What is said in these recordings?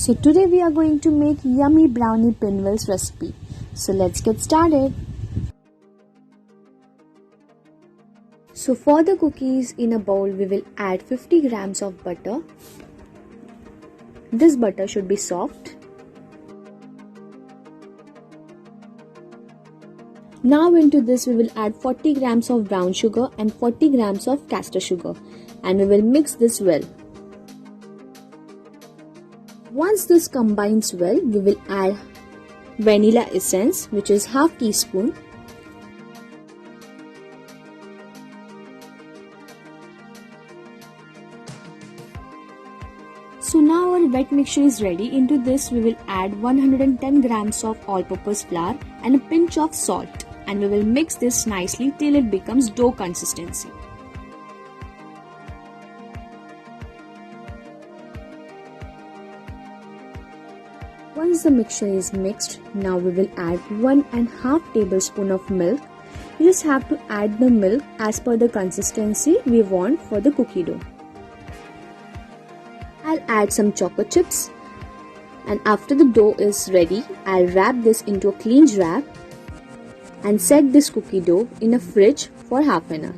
So today we are going to make yummy brownie pinwheels recipe. So let's get started. So for the cookies, in a bowl we will add 50 grams of butter. This butter should be soft. Now into this we will add 40 grams of brown sugar and 40 grams of castor sugar, and we will mix this well. Once this combines well, we will add vanilla essence, which is half teaspoon. So now our wet mixture is ready. Into this we will add 110 grams of all-purpose flour and a pinch of salt, and we will mix this nicely till it becomes dough consistency. Once the mixture is mixed, now we will add 1.5 tablespoon of milk. You just have to add the milk as per the consistency we want for the cookie dough. I'll add some choco chips, and after the dough is ready, I'll wrap this into a clean wrap and set this cookie dough in a fridge for half an hour.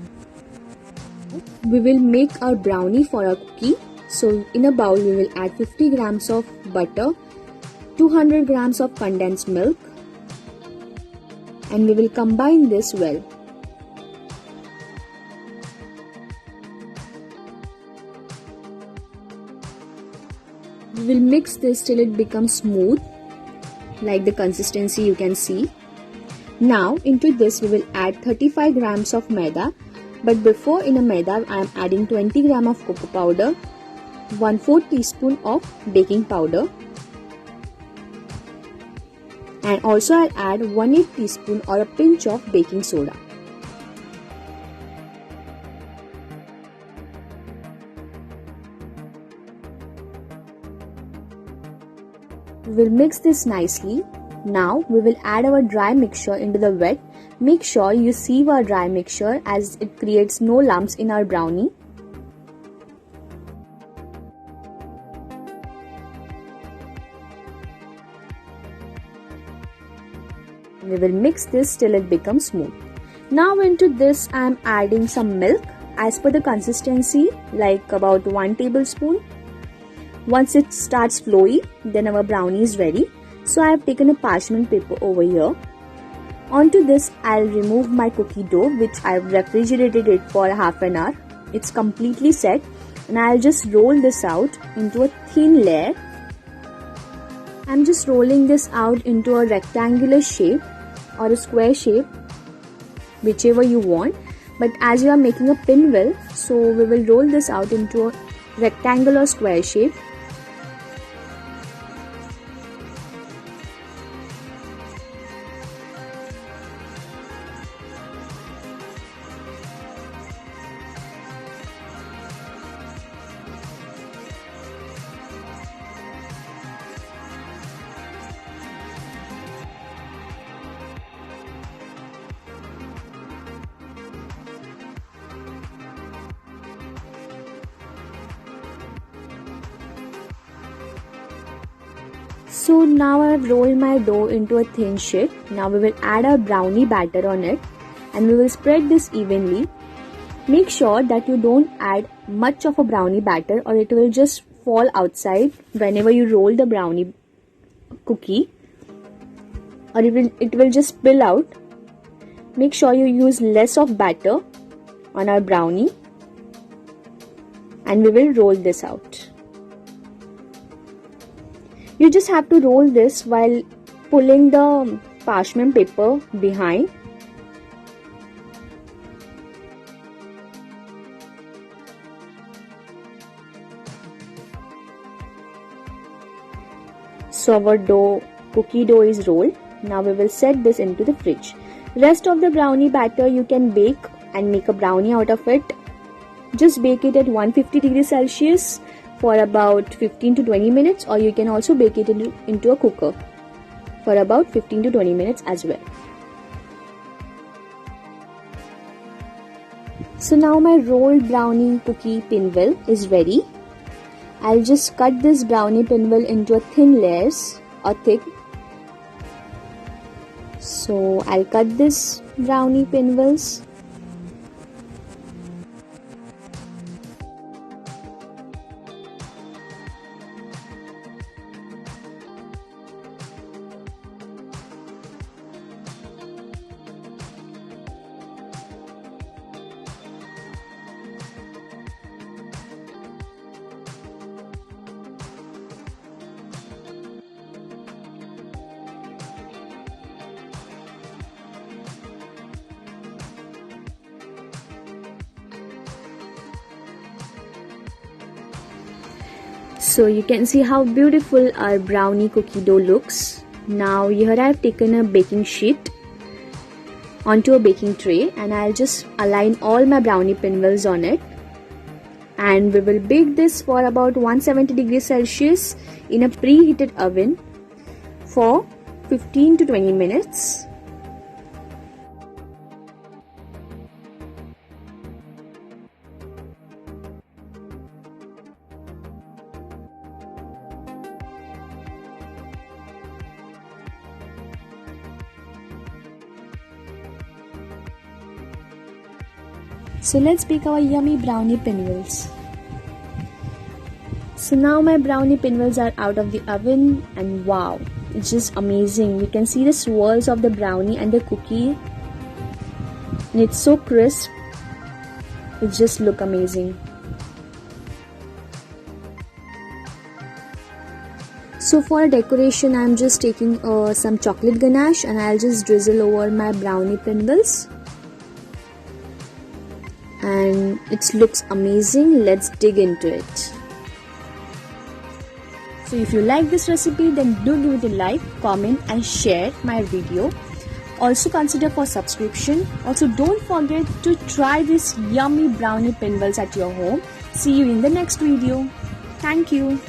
We will make our brownie for our cookie. So in a bowl we will add 50 grams of butter, 200 grams of condensed milk, and we will combine this well. We will mix this till it becomes smooth, like the consistency you can see. Now into this we will add 35 grams of maida, but before in a maida I am adding 20 grams of cocoa powder, 1/4 teaspoon of baking powder, and also I'll add 1/8 teaspoon or a pinch of baking soda. We will mix this nicely. Now we will add our dry mixture into the wet. Make sure you sieve our dry mixture as it creates no lumps in our brownie. We will mix this till it becomes smooth. Now into this I am adding some milk as per the consistency, like about 1 tablespoon. Once it starts flowy, then our brownie is ready. So I have taken a parchment paper over here. Onto this I'll remove my cookie dough, which I've refrigerated it for half an hour. It's completely set, and I'll just roll this out into a thin layer. I'm just rolling this out into a rectangular shape or a square shape, whichever you want. But as you are making a pinwheel, so we will roll this out into a rectangular square shape. So now I have rolled my dough into a thin sheet. Now we will add our brownie batter on it, and we will spread this evenly. Make sure that you don't add much of a brownie batter, or it will just fall outside whenever you roll the brownie cookie, or it will just spill out. Make sure you use less of batter on our brownie, and we will roll this out. You just have to roll this while pulling the parchment paper behind. So our cookie dough is rolled. Now we will set this into the fridge. Rest of the brownie batter you can bake and make a brownie out of it. Just bake it at 150 degrees Celsius for about 15 to 20 minutes, or you can also bake it into a cooker for about 15 to 20 minutes as well. So now my rolled brownie cookie pinwheel is ready. I'll just cut this brownie pinwheel into a thin layers or thick. So I'll cut this brownie pinwheels. So you can see how beautiful our brownie cookie dough looks. Now here I have taken a baking sheet onto a baking tray and I'll just align all my brownie pinwheels on it. And we will bake this for about 170 degrees Celsius in a preheated oven for 15 to 20 minutes. So let's bake our yummy brownie pinwheels. So now my brownie pinwheels are out of the oven and wow, it's just amazing. You can see the swirls of the brownie and the cookie and it's so crisp. It just looks amazing. So for decoration, I'm just taking some chocolate ganache and I'll just drizzle over my brownie pinwheels. And it looks amazing. Let's dig into it. So if you like this recipe, then do give it a like, comment and share my video. Also consider for subscription. Also don't forget to try this yummy brownie pinwheels at your home. See you in the next video. Thank you.